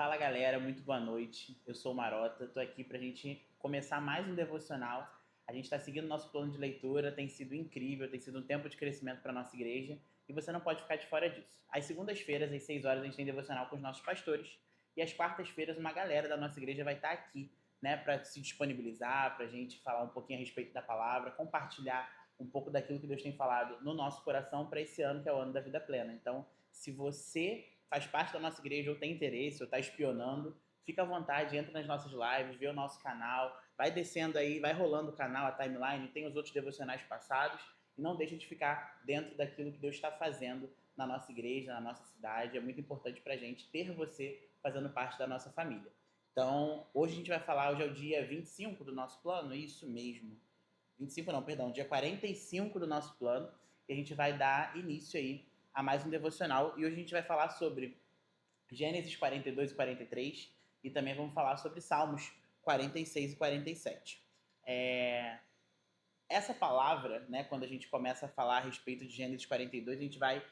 Fala galera, muito boa noite. Eu sou o Marota, estou aqui para a gente começar mais um devocional. A gente está seguindo nosso plano de leitura, tem sido incrível, tem sido um tempo de crescimento para a nossa igreja e você não pode ficar de fora disso. Às segundas-feiras, às 6 horas, a gente tem devocional com os nossos pastores e às quartas-feiras uma galera da nossa igreja vai estar aqui, né, para se disponibilizar, para a gente falar um pouquinho a respeito da palavra, compartilhar um pouco daquilo que Deus tem falado no nosso coração para esse ano que é o ano da vida plena. Então, se você faz parte da nossa igreja ou tem interesse ou está espionando, fica à vontade, entra nas nossas lives, vê o nosso canal, vai descendo aí, vai rolando o canal, a timeline, tem os outros devocionais passados e não deixa de ficar dentro daquilo que Deus está fazendo na nossa igreja, na nossa cidade. É muito importante para a gente ter você fazendo parte da nossa família. Então, hoje a gente vai falar, hoje é o dia 25 do nosso plano, isso mesmo. 25 não, perdão, dia 45 do nosso plano, e a gente vai dar início aí a mais um devocional. E hoje a gente vai falar sobre Gênesis 42 e 43 e também vamos falar sobre Salmos 46 e 47. Essa palavra, né, quando a gente começa a falar a respeito de Gênesis 42, a gente vai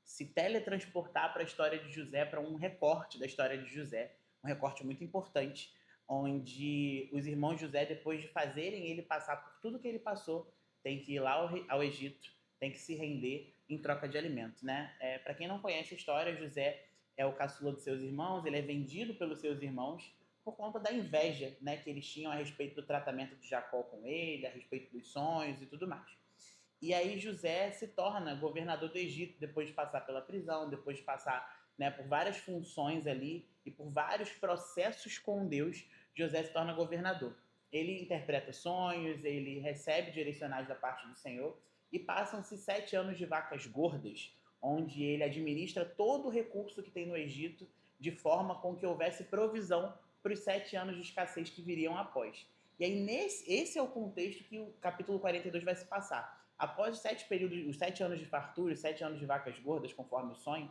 se teletransportar para a história de José, para um recorte da história de José, um recorte muito importante, onde os irmãos de José, depois de fazerem ele passar por tudo que ele passou, tem que ir lá ao Egito, tem que se render em troca de alimento, né? Para quem não conhece a história, José é o caçula dos seus irmãos, ele é vendido pelos seus irmãos por conta da inveja, né, que eles tinham a respeito do tratamento de Jacó com ele, a respeito dos sonhos e tudo mais. E aí José se torna governador do Egito depois de passar pela prisão, depois de passar, né, por várias funções ali e por vários processos com Deus, José se torna governador. Ele interpreta sonhos, ele recebe direcionais da parte do Senhor e passam-se 7 anos de vacas gordas, onde ele administra todo o recurso que tem no Egito de forma com que houvesse provisão para os 7 anos de escassez que viriam após. E aí, esse é o contexto que o capítulo 42 vai se passar. Após os 7 anos de fartura, os 7 anos de vacas gordas, conforme o sonho,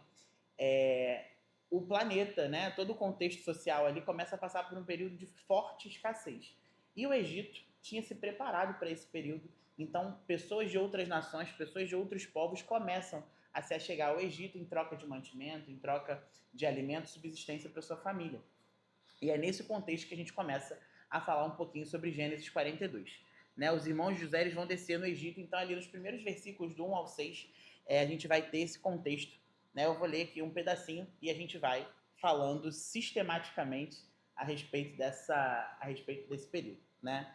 o planeta, né, todo o contexto social ali começa a passar por um período de forte escassez. E o Egito tinha se preparado para esse período. Então, pessoas de outras nações, pessoas de outros povos começam a se achegar ao Egito em troca de mantimento, em troca de alimento e subsistência para sua família. E é nesse contexto que a gente começa a falar um pouquinho sobre Gênesis 42. Né? Os irmãos de José eles vão descer no Egito, então ali nos primeiros versículos do 1 ao 6, a gente vai ter esse contexto. Né? Eu vou ler aqui um pedacinho e a gente vai falando sistematicamente a respeito desse período. Né?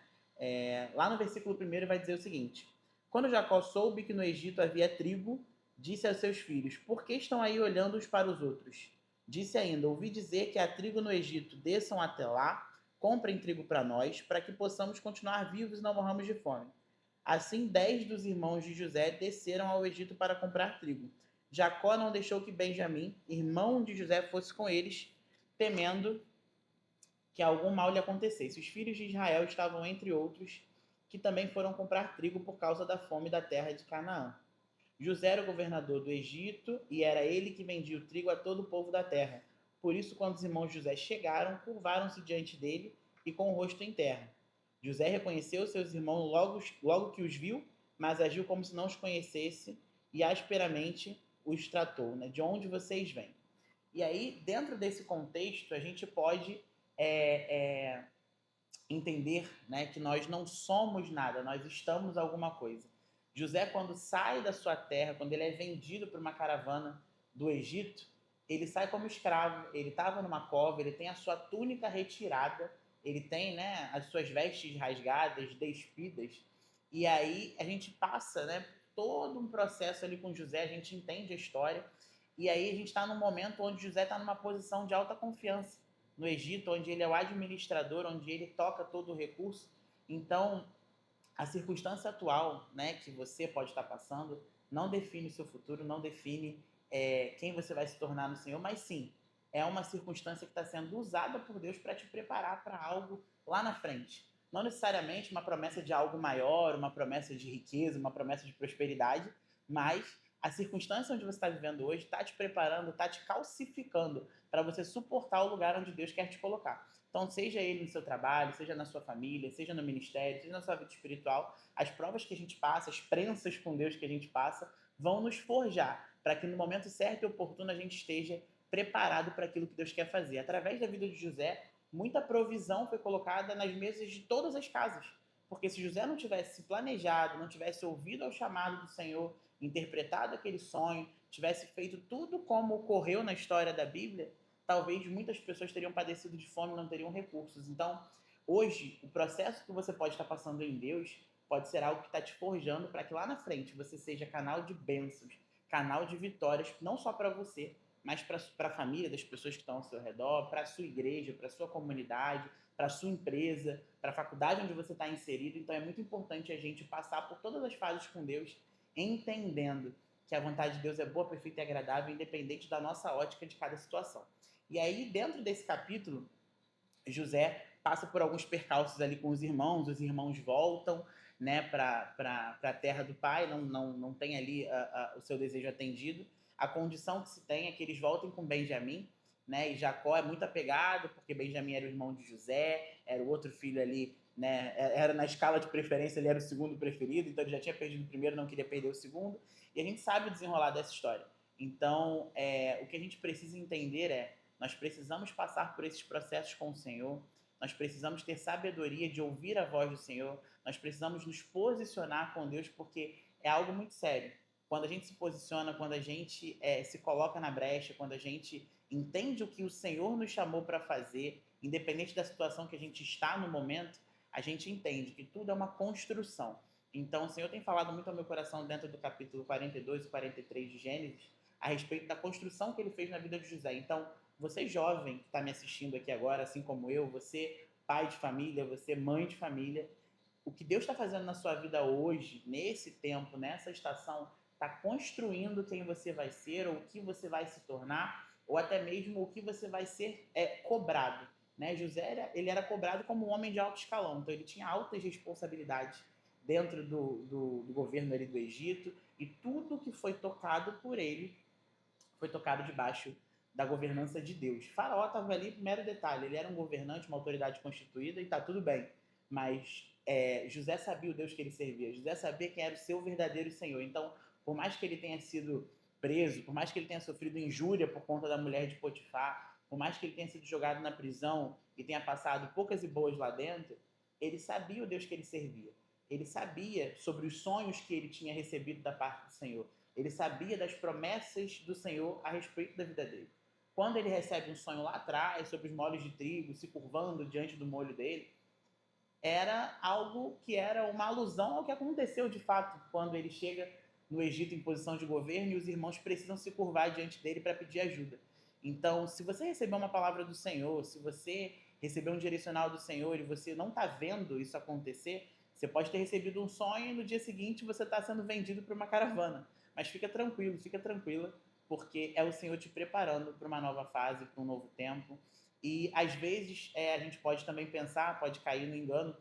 Lá no versículo 1 vai dizer o seguinte: quando Jacó soube que no Egito havia trigo, disse aos seus filhos: por que estão aí olhando uns para os outros? Disse ainda: ouvi dizer que há trigo no Egito, desçam até lá, comprem trigo para nós, para que possamos continuar vivos e não morramos de fome. Assim, 10 dos irmãos de José desceram ao Egito para comprar trigo. Jacó não deixou que Benjamim, irmão de José, fosse com eles, temendo que algum mal lhe acontecesse. Os filhos de Israel estavam entre outros, que também foram comprar trigo por causa da fome da terra de Canaã. José era o governador do Egito e era ele que vendia o trigo a todo o povo da terra. Por isso, quando os irmãos de José chegaram, curvaram-se diante dele e com o rosto em terra. José reconheceu seus irmãos logo que os viu, mas agiu como se não os conhecesse e asperamente os tratou. Né? De onde vocês vêm? E aí, dentro desse contexto, a gente pode entender, né, que nós não somos nada, nós estamos alguma coisa. José, quando sai da sua terra, quando ele é vendido para uma caravana do Egito, ele sai como escravo, ele estava numa cova, ele tem a sua túnica retirada, ele tem, né, as suas vestes rasgadas, despidas, e aí a gente passa, né, todo um processo ali com José, a gente entende a história, e aí a gente está num momento onde José está numa posição de alta confiança no Egito, onde ele é o administrador, onde ele toca todo o recurso. Então, a circunstância atual, né, que você pode estar passando não define o seu futuro, não define quem você vai se tornar no Senhor, mas sim, é uma circunstância que está sendo usada por Deus para te preparar para algo lá na frente. Não necessariamente uma promessa de algo maior, uma promessa de riqueza, uma promessa de prosperidade, mas a circunstância onde você está vivendo hoje está te preparando, está te calcificando para você suportar o lugar onde Deus quer te colocar. Então, seja ele no seu trabalho, seja na sua família, seja no ministério, seja na sua vida espiritual, as provas que a gente passa, as prensas com Deus que a gente passa, vão nos forjar para que no momento certo e oportuno a gente esteja preparado para aquilo que Deus quer fazer. Através da vida de José, muita provisão foi colocada nas mesas de todas as casas. Porque se José não tivesse se planejado, não tivesse ouvido ao chamado do Senhor, interpretado aquele sonho, tivesse feito tudo como ocorreu na história da Bíblia, talvez muitas pessoas teriam padecido de fome e não teriam recursos. Então, hoje, o processo que você pode estar passando em Deus pode ser algo que está te forjando para que lá na frente você seja canal de bênçãos, canal de vitórias, não só para você, mas para a família das pessoas que estão ao seu redor, para a sua igreja, para a sua comunidade, para a sua empresa, para a faculdade onde você está inserido. Então é muito importante a gente passar por todas as fases com Deus, entendendo que a vontade de Deus é boa, perfeita e agradável, independente da nossa ótica de cada situação. E aí, dentro desse capítulo, José passa por alguns percalços ali com os irmãos voltam, né, para a terra do pai, não tem ali o seu desejo atendido. A condição que se tem é que eles voltem com Benjamim, né, e Jacó é muito apegado, porque Benjamim era o irmão de José, era o outro filho ali, né, era na escala de preferência, ele era o segundo preferido, então ele já tinha perdido o primeiro, não queria perder o segundo, e a gente sabe o desenrolar dessa história. Então, o que a gente precisa entender é, nós precisamos passar por esses processos com o Senhor, nós precisamos ter sabedoria de ouvir a voz do Senhor, nós precisamos nos posicionar com Deus, porque é algo muito sério. Quando a gente se posiciona, quando a gente se coloca na brecha, quando a gente entende o que o Senhor nos chamou para fazer, independente da situação que a gente está no momento, a gente entende que tudo é uma construção. Então, o Senhor tem falado muito ao meu coração dentro do capítulo 42 e 43 de Gênesis, a respeito da construção que ele fez na vida de José. Então, você jovem que está me assistindo aqui agora, assim como eu, você pai de família, você mãe de família, o que Deus está fazendo na sua vida hoje, nesse tempo, nessa estação, está construindo quem você vai ser, ou o que você vai se tornar, ou até mesmo o que você vai ser cobrado. Né? José ele era cobrado como um homem de alto escalão, então ele tinha altas responsabilidades dentro do governo ali do Egito, e tudo que foi tocado por ele foi tocado debaixo da governança de Deus. Faraó estava ali, mero detalhe, ele era um governante, uma autoridade constituída e está tudo bem. Mas José sabia o Deus que ele servia, José sabia quem era o seu verdadeiro Senhor. Então, por mais que ele tenha sido preso, por mais que ele tenha sofrido injúria por conta da mulher de Potifar, por mais que ele tenha sido jogado na prisão e tenha passado poucas e boas lá dentro, ele sabia o Deus que ele servia. Ele sabia sobre os sonhos que ele tinha recebido da parte do Senhor. Ele sabia das promessas do Senhor a respeito da vida dele. Quando ele recebe um sonho lá atrás sobre os molhos de trigo se curvando diante do molho dele, era algo que era uma alusão ao que aconteceu de fato quando ele chega no Egito em posição de governo e os irmãos precisam se curvar diante dele para pedir ajuda. Então, se você recebeu uma palavra do Senhor, se você recebeu um direcional do Senhor e você não está vendo isso acontecer, você pode ter recebido um sonho e no dia seguinte você está sendo vendido para uma caravana. Mas fica tranquilo, fica tranquila, porque é o Senhor te preparando para uma nova fase, para um novo tempo. E às vezes a gente pode também pensar, pode cair no engano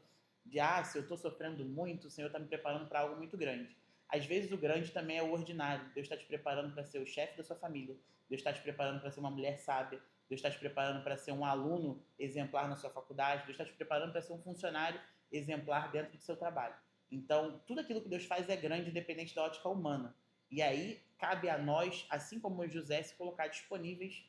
de se eu estou sofrendo muito, o Senhor está me preparando para algo muito grande. Às vezes o grande também é o ordinário. Deus está te preparando para ser o chefe da sua família. Deus está te preparando para ser uma mulher sábia. Deus está te preparando para ser um aluno exemplar na sua faculdade. Deus está te preparando para ser um funcionário exemplar dentro do seu trabalho. Então, tudo aquilo que Deus faz é grande, independente da ótica humana. E aí, cabe a nós, assim como José, se colocar disponíveis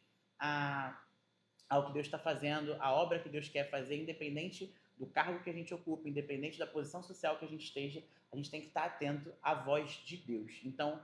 ao que Deus está fazendo, a obra que Deus quer fazer, independente do cargo que a gente ocupa, independente da posição social que a gente esteja, a gente tem que estar atento à voz de Deus. Então,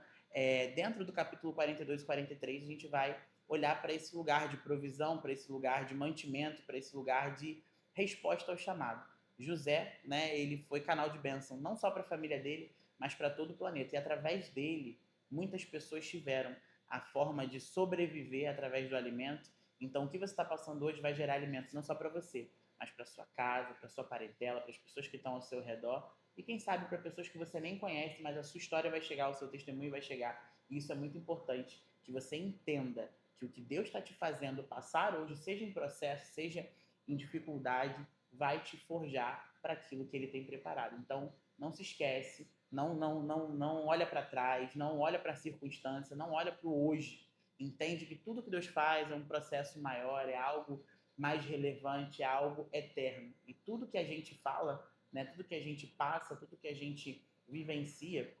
dentro do capítulo 42 e 43, a gente vai olhar para esse lugar de provisão, para esse lugar de mantimento, para esse lugar de resposta ao chamado. José, né, ele foi canal de bênção, não só para a família dele, mas para todo o planeta. E através dele, muitas pessoas tiveram a forma de sobreviver através do alimento. Então, o que você está passando hoje vai gerar alimentos não só para você, mas para sua casa, para sua parentela, para as pessoas que estão ao seu redor e quem sabe para pessoas que você nem conhece, mas a sua história vai chegar, o seu testemunho vai chegar. E isso é muito importante, que você entenda que o que Deus está te fazendo passar hoje, seja em processo, seja em dificuldade, vai te forjar para aquilo que Ele tem preparado. Então, não se esquece, não olha para trás, não olha para a circunstância, não olha para o hoje. Entende que tudo que Deus faz é um processo maior, é algo mais relevante, é algo eterno. E tudo que a gente fala, né, tudo que a gente passa, tudo que a gente vivencia,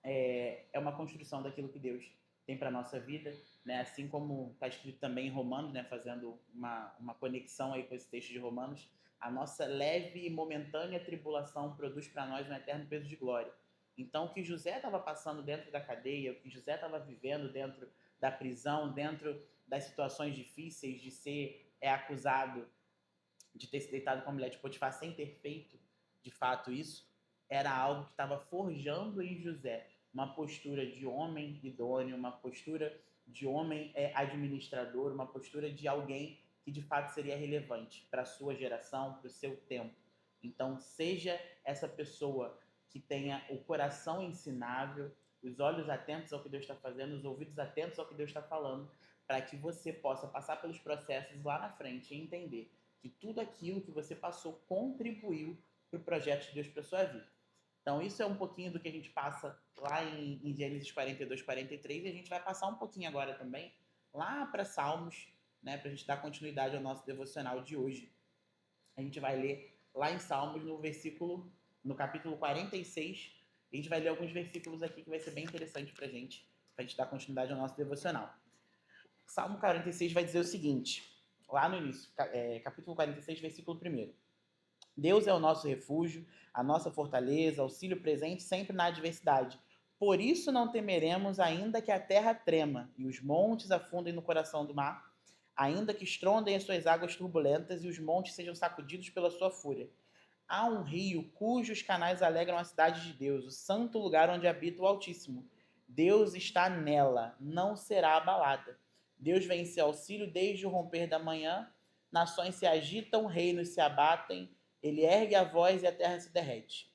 é uma construção daquilo que Deus tem para a nossa vida. né? Assim como está escrito também em Romanos, né? Fazendo uma conexão aí com esse texto de Romanos, a nossa leve e momentânea tribulação produz para nós um eterno peso de glória. Então, o que José estava passando dentro da cadeia, o que José estava vivendo dentro da prisão, dentro das situações difíceis de ser acusado de ter se deitado com a mulher de Potifar sem ter feito de fato isso, era algo que estava forjando em José uma postura de homem idôneo, uma postura de homem administrador, uma postura de alguém que de fato seria relevante para a sua geração, para o seu tempo. Então, seja essa pessoa que tenha o coração ensinável, os olhos atentos ao que Deus está fazendo, os ouvidos atentos ao que Deus está falando, para que você possa passar pelos processos lá na frente e entender que tudo aquilo que você passou contribuiu para o projeto de Deus para sua vida. Então, isso é um pouquinho do que a gente passa lá em Gênesis 42, 43, e a gente vai passar um pouquinho agora também lá para Salmos, né, para a gente dar continuidade ao nosso devocional de hoje. A gente vai ler lá em Salmos, no capítulo 46, a gente vai ler alguns versículos aqui que vai ser bem interessante para a gente dar continuidade ao nosso devocional. Salmo 46 vai dizer o seguinte, lá no início, capítulo 46, versículo 1. Deus é o nosso refúgio, a nossa fortaleza, auxílio presente sempre na adversidade. Por isso não temeremos, ainda que a terra trema e os montes afundem no coração do mar, ainda que estrondem as suas águas turbulentas e os montes sejam sacudidos pela sua fúria. Há um rio cujos canais alegram a cidade de Deus, o santo lugar onde habita o Altíssimo. Deus está nela, não será abalada. Deus vem em seu auxílio desde o romper da manhã. Nações se agitam, reinos se abatem. Ele ergue a voz e a terra se derrete.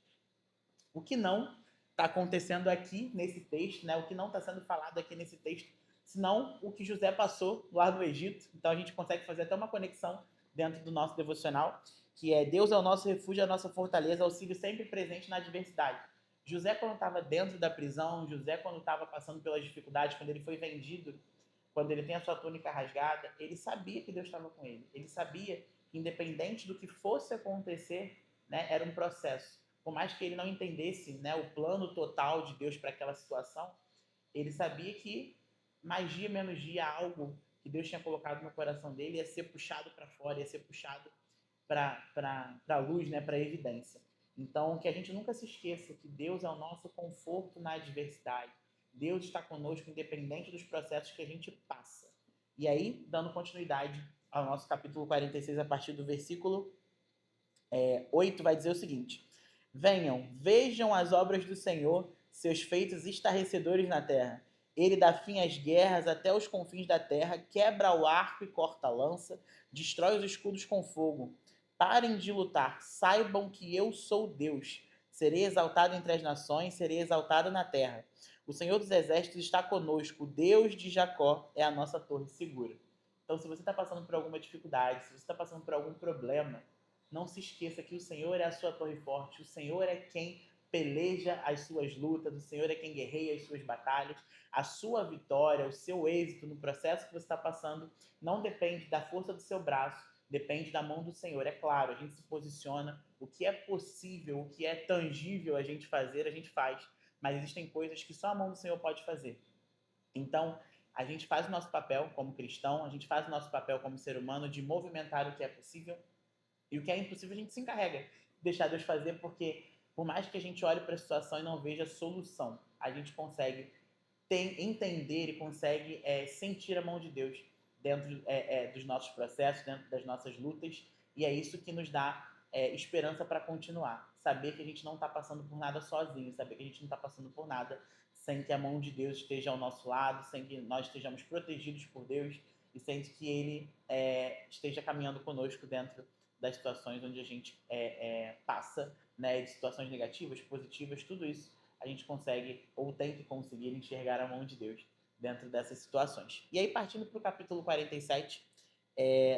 O que não está acontecendo aqui nesse texto, né? O que não está sendo falado aqui nesse texto, senão o que José passou lá no Egito. Então a gente consegue fazer até uma conexão dentro do nosso devocional, que é Deus é o nosso refúgio, a nossa fortaleza, auxílio sempre presente na adversidade. José, quando estava dentro da prisão, José, quando estava passando pelas dificuldades, quando ele foi vendido, quando ele tem a sua túnica rasgada, ele sabia que Deus estava com ele. Ele sabia que, independente do que fosse acontecer, né, era um processo. Por mais que ele não entendesse, né, o plano total de Deus para aquela situação, ele sabia que mais dia menos dia algo que Deus tinha colocado no coração dele ia ser puxado para fora, ia ser puxado para a luz, né, para a evidência. Então, que a gente nunca se esqueça que Deus é o nosso conforto na adversidade. Deus está conosco independente dos processos que a gente passa. E aí, dando continuidade ao nosso capítulo 46, a partir do versículo 8, vai dizer o seguinte: Venham, vejam as obras do Senhor, seus feitos estarrecedores na terra. Ele dá fim às guerras até os confins da terra, quebra o arco e corta a lança, destrói os escudos com fogo. Parem de lutar, saibam que eu sou Deus. Serei exaltado entre as nações, serei exaltado na terra. O Senhor dos Exércitos está conosco, o Deus de Jacó é a nossa torre segura. Então, se você está passando por alguma dificuldade, se você está passando por algum problema, não se esqueça que o Senhor é a sua torre forte, o Senhor é quem peleja as suas lutas, o Senhor é quem guerreia as suas batalhas. A sua vitória, o seu êxito no processo que você está passando não depende da força do seu braço, depende da mão do Senhor. É claro, a gente se posiciona, o que é possível, o que é tangível a gente fazer, a gente faz, mas existem coisas que só a mão do Senhor pode fazer. Então, a gente faz o nosso papel como cristão, a gente faz o nosso papel como ser humano de movimentar o que é possível, e o que é impossível a gente se encarrega de deixar Deus fazer, porque por mais que a gente olhe para a situação e não veja solução, a gente consegue entender e consegue sentir a mão de Deus dentro dos nossos processos, dentro das nossas lutas, e é isso que nos dá esperança para continuar. Saber que a gente não está passando por nada sozinho, saber que a gente não está passando por nada sem que a mão de Deus esteja ao nosso lado, sem que nós estejamos protegidos por Deus e sem que Ele esteja caminhando conosco dentro das situações onde a gente passa, né, de situações negativas, positivas, tudo isso a gente consegue ou tem que conseguir enxergar a mão de Deus dentro dessas situações. E aí, partindo para o capítulo 47,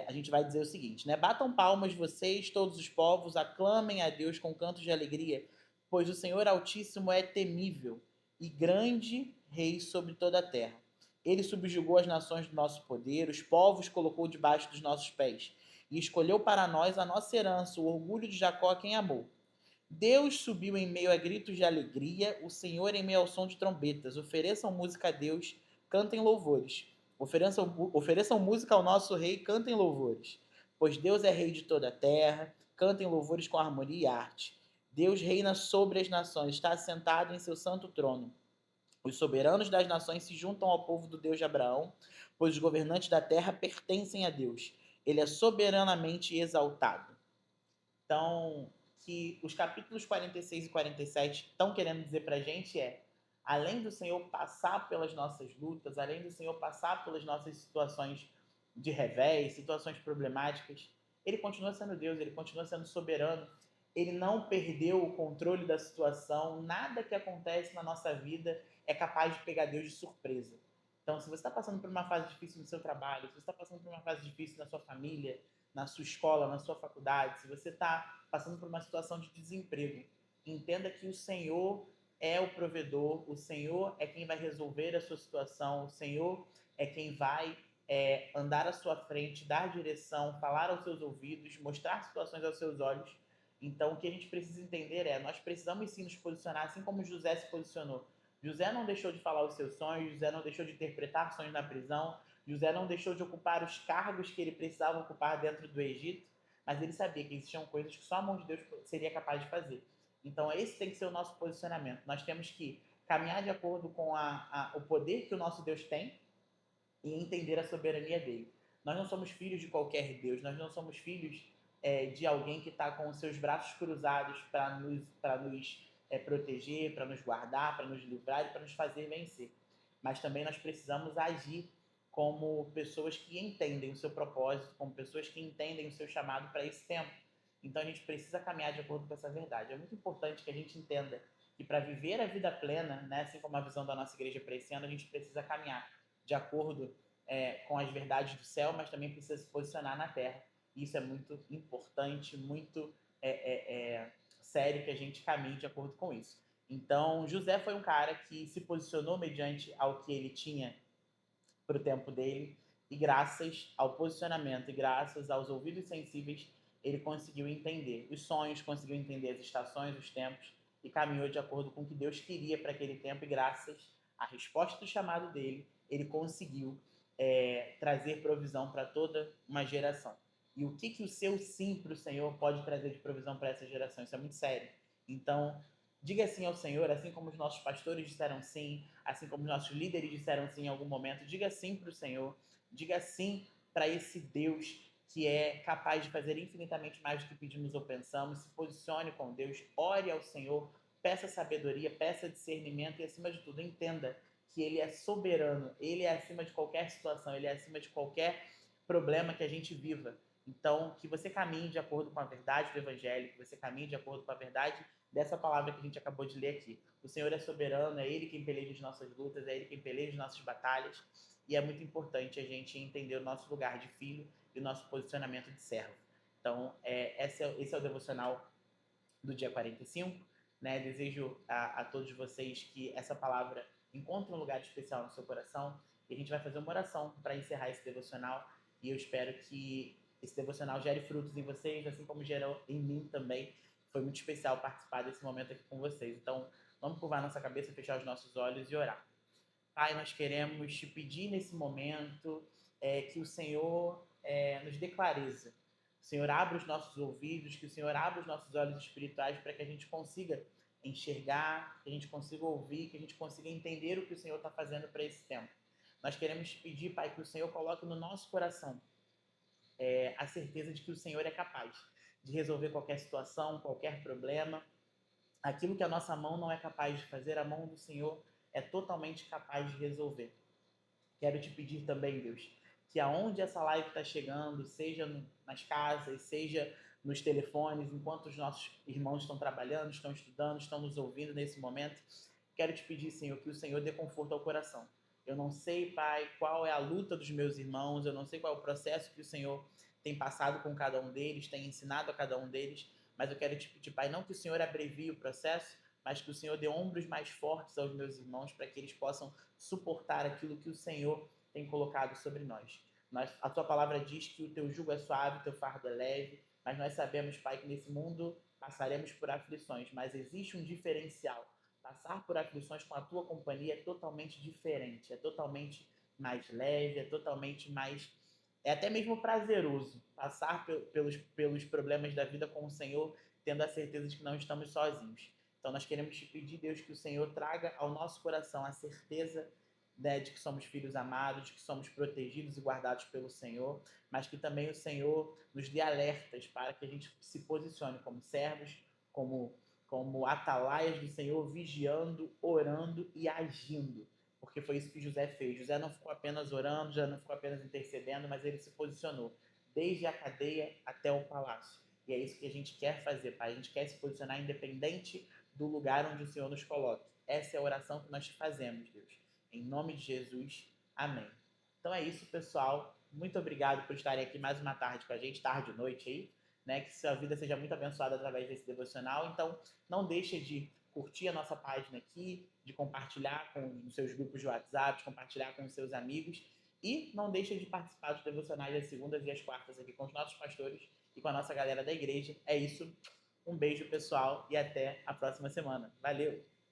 a gente vai dizer o seguinte, né? Batam palmas vocês, todos os povos, aclamem a Deus com cantos de alegria, pois o Senhor Altíssimo é temível e grande rei sobre toda a terra. Ele subjugou as nações do nosso poder, os povos colocou debaixo dos nossos pés e escolheu para nós a nossa herança, o orgulho de Jacó a quem amou. Deus subiu em meio a gritos de alegria, o Senhor em meio ao som de trombetas. Ofereçam música a Deus, cantem louvores. Ofereçam música ao nosso rei, cantem louvores. Pois Deus é rei de toda a terra, cantem louvores com harmonia e arte. Deus reina sobre as nações, está assentado em seu santo trono. Os soberanos das nações se juntam ao povo do Deus de Abraão, pois os governantes da terra pertencem a Deus. Ele é soberanamente exaltado. Então, que os capítulos 46 e 47 estão querendo dizer para a gente além do Senhor passar pelas nossas lutas, além do Senhor passar pelas nossas situações de revés, situações problemáticas, ele continua sendo Deus, ele continua sendo soberano, ele não perdeu o controle da situação, nada que acontece na nossa vida é capaz de pegar Deus de surpresa. Então, se você está passando por uma fase difícil no seu trabalho, se você está passando por uma fase difícil na sua família, na sua escola, na sua faculdade, se você está passando por uma situação de desemprego, entenda que o Senhor é o provedor, o Senhor é quem vai resolver a sua situação, o Senhor é quem vai andar à sua frente, dar direção, falar aos seus ouvidos, mostrar situações aos seus olhos. Então, o que a gente precisa entender nós precisamos sim nos posicionar, assim como José se posicionou. José não deixou de falar os seus sonhos, José não deixou de interpretar sonhos na prisão, José não deixou de ocupar os cargos que ele precisava ocupar dentro do Egito, mas ele sabia que existiam coisas que só a mão de Deus seria capaz de fazer. Então, esse tem que ser o nosso posicionamento. Nós temos que caminhar de acordo com o poder que o nosso Deus tem e entender a soberania dele. Nós não somos filhos de qualquer Deus, nós não somos filhos de alguém que está com os seus braços cruzados para nos proteger, para nos guardar, para nos livrar e para nos fazer vencer. Mas também nós precisamos agir como pessoas que entendem o seu propósito, como pessoas que entendem o seu chamado para esse tempo. Então a gente precisa caminhar de acordo com essa verdade. É muito importante que a gente entenda que para viver a vida plena, né, assim como a visão da nossa igreja para esse ano, a gente precisa caminhar de acordo com as verdades do céu, mas também precisa se posicionar na terra. Isso é muito importante, muito sério que a gente caminhe de acordo com isso. Então, José foi um cara que se posicionou mediante ao que ele tinha para o tempo dele, e graças ao posicionamento e graças aos ouvidos sensíveis, ele conseguiu entender os sonhos, conseguiu entender as estações, os tempos, e caminhou de acordo com o que Deus queria para aquele tempo, e graças à resposta do chamado dele, ele conseguiu trazer provisão para toda uma geração. E o que o seu sim para o Senhor pode trazer de provisão para essa geração? Isso é muito sério. Então, diga sim ao Senhor, assim como os nossos pastores disseram sim, assim como os nossos líderes disseram sim em algum momento. Diga sim para o Senhor, diga sim para esse Deus que é capaz de fazer infinitamente mais do que pedimos ou pensamos. Se posicione com Deus, ore ao Senhor, peça sabedoria, peça discernimento e, acima de tudo, entenda que Ele é soberano, Ele é acima de qualquer situação, Ele é acima de qualquer problema que a gente viva. Então, que você caminhe de acordo com a verdade do Evangelho, que você caminhe de acordo com a verdade dessa palavra que a gente acabou de ler aqui. O Senhor é soberano, é Ele quem peleja as nossas lutas, é Ele quem peleja as nossas batalhas, e é muito importante a gente entender o nosso lugar de filho e o nosso posicionamento de servo. Então, esse é o devocional do dia 45. Né? Desejo a todos vocês que essa palavra encontre um lugar especial no seu coração, e a gente vai fazer uma oração para encerrar esse devocional, e eu espero que esse devocional gere frutos em vocês, assim como gerou em mim também. Foi muito especial participar desse momento aqui com vocês. Então, vamos curvar nossa cabeça, fechar os nossos olhos e orar. Pai, nós queremos te pedir nesse momento que o Senhor nos dê clareza. O Senhor abra os nossos ouvidos, que o Senhor abra os nossos olhos espirituais para que a gente consiga enxergar, que a gente consiga ouvir, que a gente consiga entender o que o Senhor está fazendo para esse tempo. Nós queremos te pedir, Pai, que o Senhor coloque no nosso coração a certeza de que o Senhor é capaz de resolver qualquer situação, qualquer problema. Aquilo que a nossa mão não é capaz de fazer, a mão do Senhor é totalmente capaz de resolver. Quero te pedir também, Deus, que aonde essa live está chegando, seja nas casas, seja nos telefones, enquanto os nossos irmãos estão trabalhando, estão estudando, estão nos ouvindo nesse momento, quero te pedir, Senhor, que o Senhor dê conforto ao coração. Eu não sei, Pai, qual é a luta dos meus irmãos, eu não sei qual é o processo que o Senhor tem passado com cada um deles, tem ensinado a cada um deles, mas eu quero te pedir, Pai, não que o Senhor abrevie o processo, mas que o Senhor dê ombros mais fortes aos meus irmãos para que eles possam suportar aquilo que o Senhor tem colocado sobre nós. A tua palavra diz que o teu jugo é suave, o teu fardo é leve, mas nós sabemos, Pai, que nesse mundo passaremos por aflições, mas existe um diferencial. Passar por aflições com a tua companhia é totalmente diferente, é totalmente mais leve, é totalmente mais... É até mesmo prazeroso passar pelos problemas da vida com o Senhor, tendo a certeza de que não estamos sozinhos. Então nós queremos te pedir, Deus, que o Senhor traga ao nosso coração a certeza, né, de que somos filhos amados, de que somos protegidos e guardados pelo Senhor, mas que também o Senhor nos dê alertas para que a gente se posicione como servos, como atalaias do Senhor, vigiando, orando e agindo. Porque foi isso que José fez. José não ficou apenas orando, já não ficou apenas intercedendo, mas ele se posicionou, desde a cadeia até o palácio. E é isso que a gente quer fazer, Pai. A gente quer se posicionar independente do lugar onde o Senhor nos coloque. Essa é a oração que nós te fazemos, Deus. Em nome de Jesus, amém. Então é isso, pessoal. Muito obrigado por estarem aqui mais uma tarde com a gente, tarde e noite aí, né? Que sua vida seja muito abençoada através desse devocional. Então, não deixe de curtir a nossa página aqui, de compartilhar com os seus grupos de WhatsApp, de compartilhar com os seus amigos. E não deixe de participar dos devocionais das segundas e as quartas aqui com os nossos pastores e com a nossa galera da igreja. É isso. Um beijo, pessoal, e até a próxima semana. Valeu!